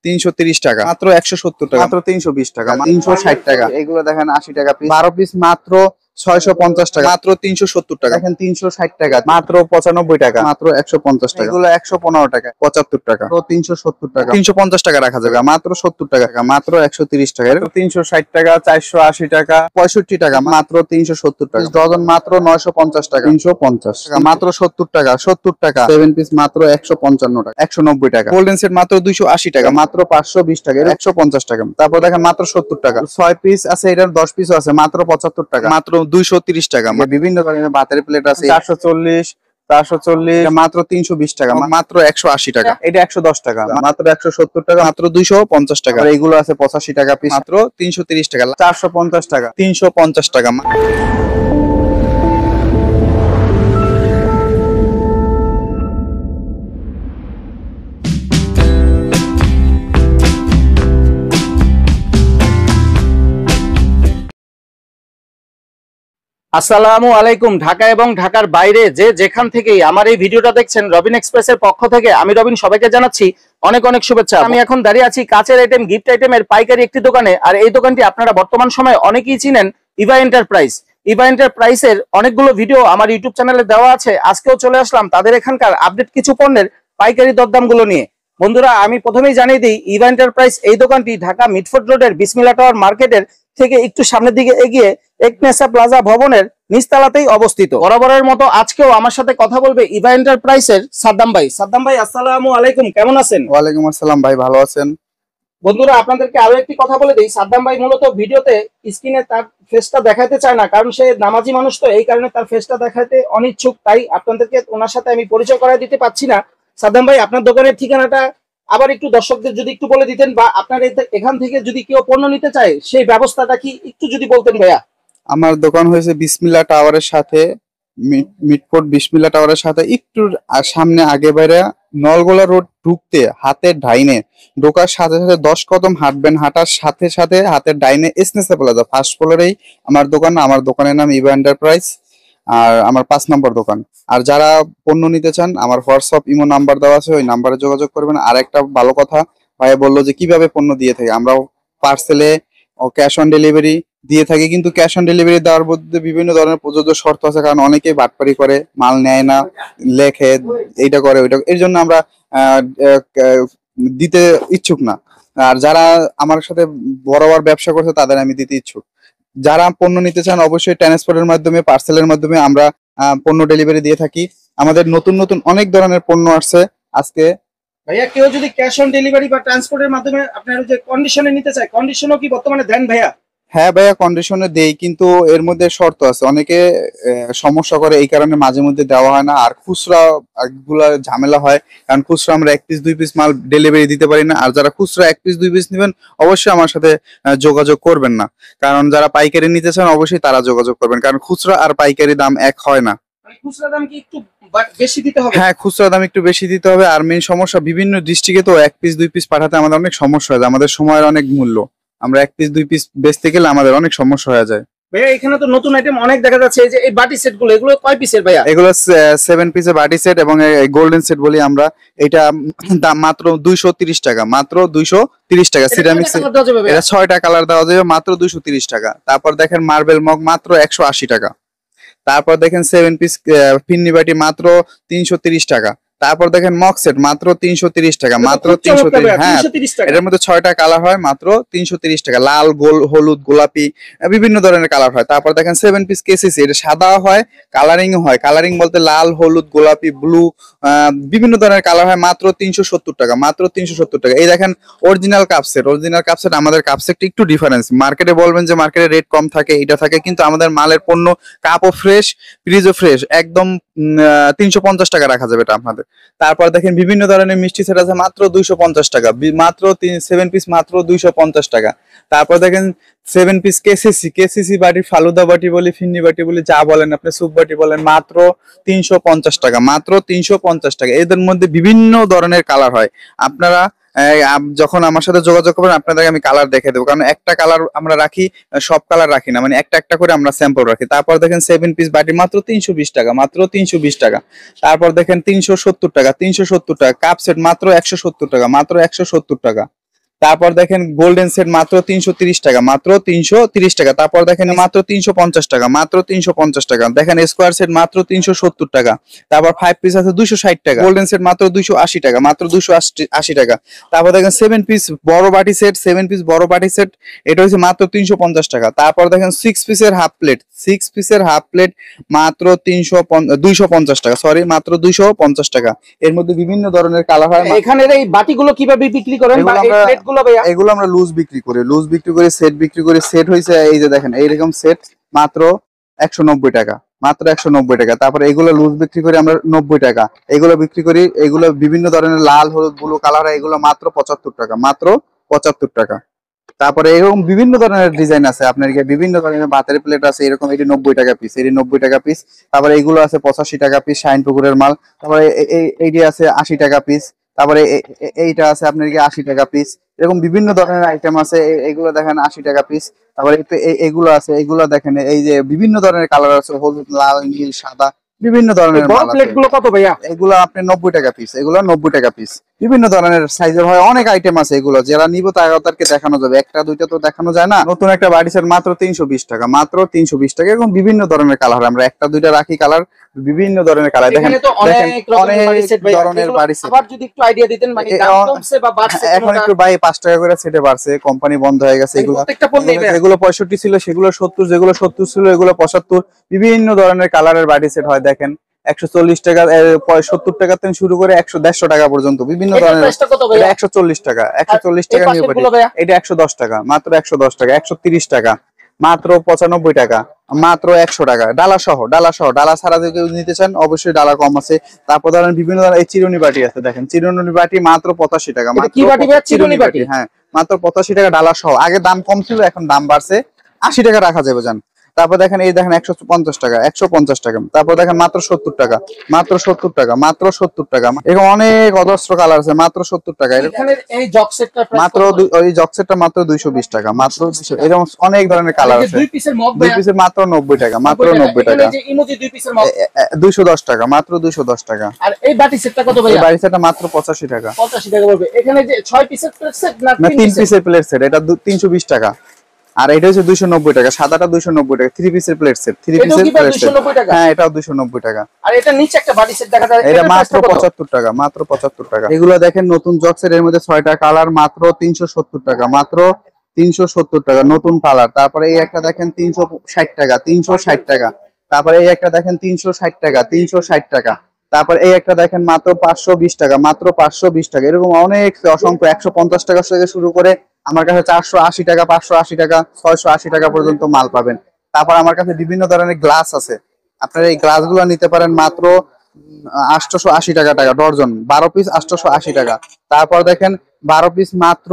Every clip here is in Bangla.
330 টাকা, মাত্র 170 টাকা, মাত্র 320 টাকা, 360 টাকা। এগুলো দেখেন 80 টাকা পিস, 12 পিস মাত্র 650 টাকা, মাত্র 370 টাকা। দেখেন 360 টাকা, মাত্র 95 টাকা, মাত্র 150 টাকা। এগুলো 115 টাকা, 75 টাকা, 370 টাকা, 350 টাকা রাখা যাবে, মাত্র 70 টাকা, মাত্র 130 টাকা, 360 টাকা, 480 টাকা, 65 টাকা, মাত্র 370 টাকা। ডজন মাত্র 950 টাকা, 350 টাকা, মাত্র 70 টাকা, 70 টাকা। 7 পিস মাত্র 155 টাকা, 190 টাকা। গোল্ডেন সেট মাত্র 280 টাকা, মাত্র 520 টাকা, 150 টাকা। তারপর দেখেন মাত্র 70 টাকা। 6 পিস আছে, এটার 10 পিস আছে, মাত্র 75 টাকা, মাত্র 230 টাকা। বিভিন্ন ধরনের ভাতের প্লেট আছে, 440, 440, মাত্র 320 টাকা, মাত্র 180 টাকা। এটা 110 টাকা, মাত্র 170 টাকা, মাত্র 250 টাকা। এইগুলো আছে 85 টাকা পিস, মাত্র 330 টাকা। 450 টাকা, 350 টাকা। আসসালামু আলাইকুম। ঢাকা এবং ঢাকার বাইরে যে যেখান থেকেই আমার এই ভিডিওটা দেখছেন, রবিন এক্সপ্রেসের পক্ষ থেকে আমি রবিন সবাইকে জানাচ্ছি অনেক অনেক শুভেচ্ছা। আমি এখন দাঁড়িয়ে আছি কাচের আইটেম, গিফট আইটেমের পাইকারি একটি দোকানে। আর এই দোকানটি আপনারা বর্তমান সময়ে অনেকেই চিনেন, ইভা এন্টারপ্রাইজ। ইভা এন্টারপ্রাইজের অনেকগুলো ভিডিও আমার ইউটিউব চ্যানেলে দেওয়া আছে। আজকেও চলে আসলাম তাদের এখানকার আপডেট কিছু পণ্যের পাইকারি দরদামগুলো নিয়ে। বন্ধুরা, আমি প্রথমেই জানিয়ে দিই, ইভা এন্টারপ্রাইজ এই দোকানটি ঢাকা মিটফোর্ড রোডের বিসমিল্লাহ টাওয়ার মার্কেটের থেকে একটু সামনের দিকে এগিয়ে একনেসা প্লাজা ভবনের নিচতলাতেই অবস্থিত। বরাবরের মতো আজকেও আমার সাথে কথা বলবে ইভা এন্টারপ্রাইজের সাদ্দাম ভাই। সাদ্দাম ভাই, আসসালামু আলাইকুম, কেমন আছেন? ওয়ালাইকুম আসসালাম ভাই, ভালো আছেন? বন্ধুরা, আপনাদেরকে আরো একটি কথা বলে দিই, সাদ্দাম ভাই মূলত ভিডিওতে স্ক্রিনে তার ফেসটা দেখাতে চায় না, কারণ সে নামাজি মানুষ, তো এই কারণে তার ফেসটা দেখাতে অনিচ্ছুক। তাই আপনাদেরকে ওনার সাথে আমি পরিচয় করায় দিতে পারছি না। সাদ্দাম ভাই, আপনার দোকানের ঠিকানাটা আবার একটু দর্শকদের যদি একটু বলে দিতেন, বা আপনার এখান থেকে যদি কেউ পণ্য নিতে চায় সেই ব্যবস্থাটা কি একটু যদি বলতেন ভাইয়া। আমার দোকান হয়েছে বিসমিল্লাহ টাওয়ারের সাথে, মিটফোর্ড বিসমিল্লাহ টাওয়ারের সাথে একটু সামনে, আগে বাইরে নলগোলা রোড ঢুকতে হাতের ডাইনে ঢোকার সাথে সাথে 10 কদম হাঁটবেন, হাঁটার সাথে সাথে হাতের ডাইনে এসনেসা প্লাজা ফার্স্ট ফ্লোরেই আমার দোকান। আমার দোকানের নাম ইভা এন্টারপ্রাইজ, আর আমার 5 নম্বর দোকান। আর যারা পণ্য নিতে চান, আমার হোয়াটসঅ্যাপ ইমো নাম্বার দেওয়া আছে, ওই নাম্বারে যোগাযোগ করবেন। আর একটা ভালো কথা, ভাইয়া বললো যে কিভাবে পণ্য দিয়ে থাকি, আমরা পার্সেলে ও ক্যাশ অন ডেলিভারি দিয়ে থাকি, কিন্তু ক্যাশ অন ডেলিভারি দেওয়ার মধ্যে বিভিন্ন ধরনের প্রযোজ্য শর্ত আছে, কারণ অনেকেই বাটপারি করে, মাল নেয় না, লেখে এইটা করে ওইটা, এর জন্য আমরা দিতে ইচ্ছুক না। আর যারা আমার সাথে বরাবর ব্যবসা করছে তাদের আমি দিতে ইচ্ছুক। যারা পণ্য নিতে চান অবশ্যই ট্রান্সপোর্টের মাধ্যমে, পার্সেলের মাধ্যমে আমরা পণ্য ডেলিভারি দিয়ে থাকি। আমাদের নতুন নতুন অনেক ধরনের পণ্য আসছে আজকে। ভাইয়া, কেউ যদি ক্যাশ অন ডেলিভারি বা ট্রান্সপোর্টের মাধ্যমে আপনার যে কন্ডিশনে নিতে চায়, কন্ডিশনও কি বর্তমানে দেন ভাইয়া? হ্যাঁ ভাইয়া, কন্ডিশনে দেই, কিন্তু এর মধ্যে শর্ত আছে। অনেকে সমস্যা করে, এই কারণে মাঝে মধ্যে দেওয়া হয় না। আর খুচরা গুলা ঝামেলা হয়, কারণ খুচরা আমরা 1 পিস 2 পিস মাল ডেলিভারি দিতে পারি না। আর যারা খুচরা 1 পিস 2 পিস নেবেন অবশ্যই আমার সাথে যোগাযোগ করবেন না, কারণ যারা পাইকারি নিতে চান অবশ্যই তারা যোগাযোগ করবেন, কারণ খুচরা আর পাইকারি দাম এক হয় না। খুচরা দাম কি একটু বেশি দিতে হবে? হ্যাঁ, খুচরা দাম একটু বেশি দিতে হবে। আর মেন সমস্যা, বিভিন্ন ডিস্ট্রিক্টে তো 1 পিস 2 পিস পাঠাতে আমাদের অনেক সমস্যা হয়, আমাদের সময়ের অনেক মূল্য। আমরা 1 পিস 2 পিস বেচতে গেলে আমাদের অনেক সমস্যা হয়ে যায়। ভাইয়া, এখানে তো নতুন আইটেম অনেক দেখা যাচ্ছে, এই যে এই বাটি সেট গুলো, এগুলো কয় পিসের ভাইয়া? এগুলো 7 পিসের বাটি সেট এবং গোল্ডেন সেট বলি আমরা। এটা দাম মাত্র 230 টাকা, মাত্র 230 টাকা। সিরামিক এটা 6টা কালার দেওয়া যাবে, মাত্র 230 টাকা। তারপর দেখেন মার্বেল মগ, মাত্র 180 টাকা। তারপর দেখেন 7 পিস ফিন্নি বাটি, মাত্র 330 টাকা। তারপর দেখেন মগ সেট, মাত্র 330 টাকা, মাত্র 330। হ্যাঁ, এটার মধ্যে 6টা কালার হয়, মাত্র 330 টাকা। লাল, গোল, হলুদ, গোলাপি, বিভিন্ন ধরনের কালার হয়। তারপর দেখেন 7 পিস কেসিসি, এটা সাদা হয়, কালারিং হয়। কালারিং বলতে লাল, হলুদ, গোলাপি, ব্লু, বিভিন্ন ধরনের কালার হয়, মাত্র 370 টাকা, মাত্র 370 টাকা। এই দেখেন original cup set, original cup set. আমাদের কাপ সেটটা একটু ডিফারেন্স, মার্কেটে বলবেন যে মার্কেটে রেট কম থাকে, এটা থাকে, কিন্তু আমাদের মালের পণ্য কাপও ফ্রেশ, ফ্রিজও ফ্রেশ, একদম 350 টাকা রাখা যাবে এটা আপনাদের। তারপর দেখেন বিভিন্ন ধরনের মিষ্টি সেট আছে, মাত্র 250 টাকা, মাত্র 7 পিস, মাত্র 250 টাকা। তারপর দেখেন 7 পিস কেসিসি বাটি, ফালুদা বাটি বলি, ফিন্নি বাটি বলি, যা বলেন আপনি, সুপ বাটি বলেন, মাত্র 350 টাকা, মাত্র 350 টাকা। এদের মধ্যে বিভিন্ন ধরনের কালার হয়। আপনারা যখন আমার সাথে যোগাযোগ করবেন আপনাদেরকে আমি কালার দেখে দেবো, কারণ একটা কালার আমরা রাখি, সব কালার রাখি না, মানে একটা একটা করে আমরা স্যাম্পল রাখি। তারপর দেখেন 7 পিস বাটি, মাত্র 320 টাকা, মাত্র 320 টাকা। তারপর দেখেন 370 টাকা, 370 টাকা। কাপ সেট মাত্র 170 টাকা, মাত্র 170 টাকা। তারপর দেখেন গোল্ডেন সেট মাত্র 330 টাকা, মাত্র 330 টাকা। তারপর দেখেন মাত্র 350 টাকা, মাত্র 350 টাকা। দেখেন স্কোয়ার সেট মাত্র 370 টাকা। তারপর 5 পিস আছে 260 টাকা। গোল্ডেন সেট মাত্র 280 টাকা, মাত্র 280 টাকা। তারপর দেখেন 7 পিস বড় বাটি সেট, 7 পিস বড় বাটি সেট, এটা হচ্ছে মাত্র 350 টাকা। তারপর দেখেন 6 পিসের হাফ প্লেট, 6 পিসের হাফ প্লেট মাত্র 250 টাকা, সরি মাত্র 250 টাকা। এর মধ্যে বিভিন্ন ধরনের কালার হয়। এখানের এই বাটিগুলো কিভাবে বিক্রি করেন বা এই প্লেটগুলো ভাইয়া? এগুলো আমরা লুজ বিক্রি করি, লুজ বিক্রি করে সেট বিক্রি করি। সেট হইছে এই যে দেখেন এইরকম সেট মাত্র 190 টাকা, মাত্র 190 টাকা। তারপরে এগুলো লুজ বিক্রি করি আমরা 90 টাকা। এগুলো বিক্রি করি, এগুলো বিভিন্ন ধরনের লাল, হলুদ, ব্লু কালার, এগুলো মাত্র 75 টাকা, মাত্র 75 টাকা। তারপরে এরকম বিভিন্ন ধরনের ডিজাইন আছে আপনার, বিভিন্ন ধরনের ভাতের প্লেট আছে এরকম, এটি 90 টাকা পিস, এটি 90 টাকা পিস। তারপরে এইগুলো আছে 85 টাকা পিস, শাইন পুকুরের মাল। তারপরে এইটি আছে 80 টাকা পিস। তারপরে এইটা আছে আপনার 80 টাকা পিস। এরকম বিভিন্ন ধরনের আইটেম আছে, এইগুলো দেখেন 80 টাকা পিস। তারপরে এইগুলো আছে, এইগুলো দেখেন এই যে বিভিন্ন ধরনের কালার আছে, হলুদ, লাল, নীল, সাদা, বিভিন্ন ধরনের বড় প্লেটগুলো কত ভাইয়া? এগুলো আপনি 90 টাকা পিস, এগুলো 90 টাকা পিস। বিভিন্ন ধরনের সাইজের হয়, অনেক আইটেম আছে। এগুলো যারা নিব তাদেরকে দেখানো যাবে, একটা দুইটা তো দেখানো যায় না। নতুন একটা বাড়ি সেট মাত্র 320 টাকা, মাত্র 320 টাকা। এবং বিভিন্ন ধরনের কালার, আমরা একটা দুইটা রাখি কালার, বিভিন্ন ধরনের কালার। দেখেন অনেক ধরনের বাড়ি সেট। আবার যদি একটু আইডিয়া দিতেন, মানে দাম কমছে বা বাড়ছে? এখন একটু ভাই 5 টাকা করে সেটে বাড়ছে, কোম্পানি বন্ধ হয়ে গেছে। এগুলো যেগুলো 65 ছিল সেগুলো 70, যেগুলো 70 ছিল এগুলো 75। বিভিন্ন ধরনের কালারের বাড়ি সেট হয়। দেখেন 140 টাকা, 70 টাকা থেকে শুরু করে 100-150 টাকা পর্যন্ত বিভিন্ন ধরনের। 140 টাকা, 140 টাকা নিউ বাটি। এটা 110 টাকা, মাত্র 110 টাকা। 130 টাকা, মাত্র 95 টাকা, মাত্র 100 টাকা। ডালা সহ, ডালা সহ, ডালা ছাড়া যদি নিতে চান অবশ্যই ডালা কম আছে। তারপর ধরেন বিভিন্ন ধরনের এই চিরুনি বাটি আছে, দেখেন চিরুনি বাটি মাত্র 85 টাকা, মাত্র চিরুনি বাটি। হ্যাঁ, মাত্র 85 টাকা ডালা সহ। আগে দাম কম ছিল, এখন দাম বাড়ছে, 80 টাকা রাখা যাবে জান। তারপর দেখেন এই দেখেন 150 টাকা, 150 টাকা। তারপর দেখেন মাত্র 70 টাকা, মাত্র 70 টাকা, মাত্র 70 টাকা। এরকম অনেক অজস্র কালার আছে, মাত্র 70 টাকা। এই জগ সেটটা মাত্র ওই জগ সেটটা মাত্র 220 টাকা, মাত্র 200। এরকম অনেক ধরনের কালার আছে। দুই পিসের মাত্র 90 টাকা, মাত্র 90 টাকা। যে ইমোজি দুই পিসের মগ 210 টাকা, মাত্র 210 টাকা। আর এই বাটি সেটটা কত ভাই? এই বাটি সেটটা মাত্র 85 টাকা, 85 টাকা পড়বে। এখানে যে 6 পিসের প্লেট সেট না 3 পিসের প্লেট সেট, এটা 320 টাকা। আর এটা হচ্ছে 290 টাকা, সাদাটা 290 টাকা। 3 পিসের প্লেট সেট, 3 পিসের প্লেট সেট। হ্যাঁ, এটাও 290 টাকা। আর এটা নিচে একটা বাটি সেট দেখা যায়, এটা মাত্র 75 টাকা, মাত্র 75 টাকা। এগুলো দেখেন নতুন জগ সেট, এর মধ্যে 6টা কালার, মাত্র 370 টাকা, মাত্র 370 টাকা, নতুন কালার। তারপরে এই একটা দেখেন 360 টাকা, 360 টাকা। তারপরে এই একটা দেখেন 360 টাকা, 360 টাকা। তারপর এই একটা দেখেন মাত্র 520 টাকা, মাত্র 520 টাকা। এরকম অনেক অসংখ্য 150 টাকা থেকে শুরু করে আমার কাছে 480 টাকা, 580 টাকা, 680 টাকা পর্যন্ত মাল পাবেন। তারপর আমার কাছে বিভিন্ন ধরনের গ্লাস আছে, আপনারা এই গ্লাসগুলো নিতে পারেন মাত্র 880 টাকা ডর্জন, 12 পিস 880 টাকা। তারপর দেখেন 12 পিস মাত্র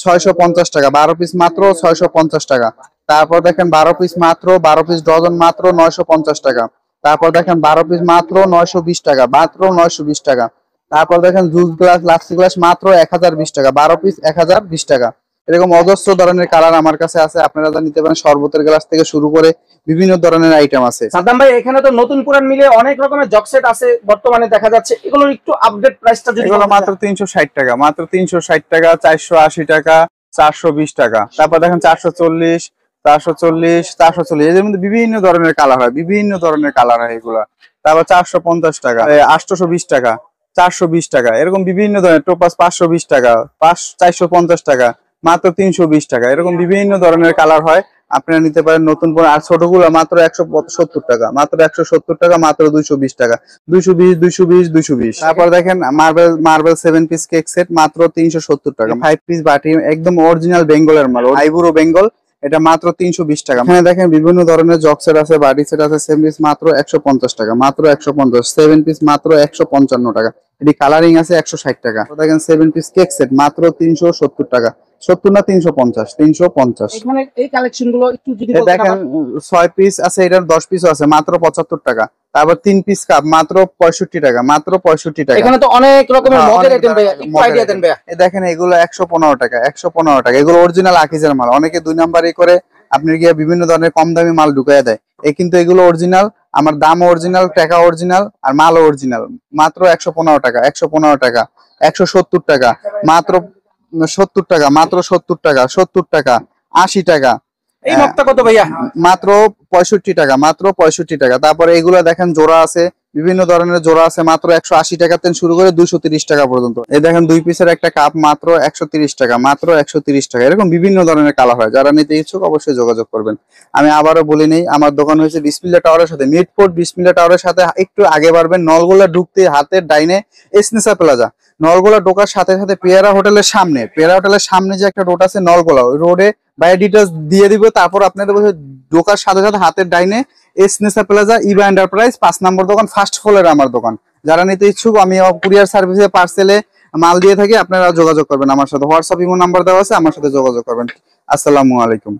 650 টাকা, 12 পিস মাত্র 650 টাকা। তারপর দেখেন 12 পিস মাত্র, 12 পিস ডজন মাত্র 950 টাকা। তারপর দেখেন 12 পিস মাত্র 920 টাকা, মাত্র 920 টাকা। তারপর দেখেন জুস গ্লাস, লাক্সি গ্লাস মাত্র 1020 টাকা, 12 পিস 1020 টাকা। এরকম অজস্র ধরনের কালার আমার কাছে আছে, আপনারা যা নিতে পারেন। শরবতের গ্লাস থেকে শুরু করে বিভিন্ন ধরনের আইটেম আছে। সাদ্দাম ভাই, এখানে তো নতুন পুরান মিলে অনেক রকমের জগ সেট আছে বর্তমানে দেখা যাচ্ছে, এগুলোর একটু আপডেট প্রাইসটা যদি? এগুলো মাত্র 360 টাকা, মাত্র 360 টাকা, 480 টাকা, 420 টাকা। তারপর দেখেন 440, 440, 440। এদের মধ্যে বিভিন্ন ধরনের কালার হয়, বিভিন্ন ধরনের কালার হয় এগুলা। তারপর 450 টাকা, 820 টাকা, 420 টাকা। এরকম বিভিন্ন ধরনের টোপাস 520 টাকা, 450 টাকা, মাত্র 320 টাকা। এরকম বিভিন্ন ধরনের কালার হয়, আপনারা নিতে পারেন নতুন। আর ছোটগুলো মাত্র 170 টাকা, মাত্র 170 টাকা, মাত্র 220 টাকা, 220, 220, 220। তারপর দেখেন মার্বেল 7 পিস কেক সেট মাত্র 370 টাকা। 5 পিস বাটি একদম অরিজিনাল বেঙ্গলের মাল, আইবুড়ো বেঙ্গল, এটা মাত্র 320 টাকা। এখানে দেখেন বিভিন্ন ধরনের জগ সেট আছে, বাটি সেট আছে। 7 পিস মাত্র 150 টাকা, মাত্র 150। 7 পিস মাত্র 155 টাকা। এটি কালারিং আছে 160 টাকা। দেখেন 7 পিস কেক সেট মাত্র 370 টাকা, 70 না 350, 350। এখানে এই কালেকশন গুলো একটু যদি দেখেন 6 পিস আছে, এটার 10 পিসও আছে, মাত্র 75 টাকা। তারপর 3 পিস কাপ মাত্র 65 টাকা, মাত্র 65 টাকা। এখানে তো অনেক রকমের মগের আইটেম ভাই, একটু আইডিয়া দেন ভাই। এই দেখেন এগুলো 115 টাকা, 115 টাকা। এগুলো অরিজিনাল আকিজের মাল। অনেকে 2 নাম্বারই করে আপনার গিয়ে বিভিন্ন ধরনের কম দামি মাল ঢুকাইয়া দেয়, কিন্তু এগুলো অরিজিনাল। আমার দাম অরিজিনাল, টাকা অরিজিনাল, আর মালও অরিজিনাল। মাত্র 115 টাকা, 115 টাকা, 170 টাকা, মাত্র 70 টাকা, মাত্র 70 টাকা, 70 টাকা, 80 টাকা। এই মগটা কত ভাইয়া? মাত্র 65 টাকা, মাত্র 65 টাকা। তারপরে এগুলো দেখেন জোড়া আছে, বিভিন্ন ধরনের জোড়া আছে, মাত্র 180 টাকা থেকে শুরু করে 230 টাকা পর্যন্ত। এই দেখেন 2 পিসের একটা কাপ, মাত্র 130 টাকা, মাত্র 130 টাকা। এরকম বিভিন্ন ধরনের কালার হয়, যারা নিতে ইচ্ছুক অবশ্যই যোগাযোগ করবেন। আমি আবারও বলে নেই, আমার দোকান হয়েছে বিসমিল্লাহ টাওয়ারের সাথে, মিটফোর্ট বিসমিল্লাহ টাওয়ারের সাথে একটু আগে বাড়বেন, নলগোলা ঢুকতে হাতের ডাইনে এসনেসা প্লাজা। নলগোলা ঢোকার সাথে সাথে পেয়ারা হোটেলের সামনে, পেয়ারা হোটেলের সামনে যে একটা রোড আছে নলগোলা, ওই রোডে বাইরে ডিটেলস দিয়ে দিব। তারপর আপনাদের ঢোকার সাথে সাথে হাতের ডাইনে এসনেসা প্লাজা ইভা এন্টারপ্রাইজ 5 নম্বর দোকান, ফার্স্ট ফ্লোরে আমার দোকান। যারা নিতে ইচ্ছুক, আমি কুরিয়ার সার্ভিসে পার্সেলে মাল দিয়ে থাকি, আপনারা যোগাযোগ করবেন আমার সাথে। হোয়াটসঅ্যাপ ইমো নাম্বার দেওয়া আছে, আমার সাথে যোগাযোগ করবেন। আসসালামু আলাইকুম।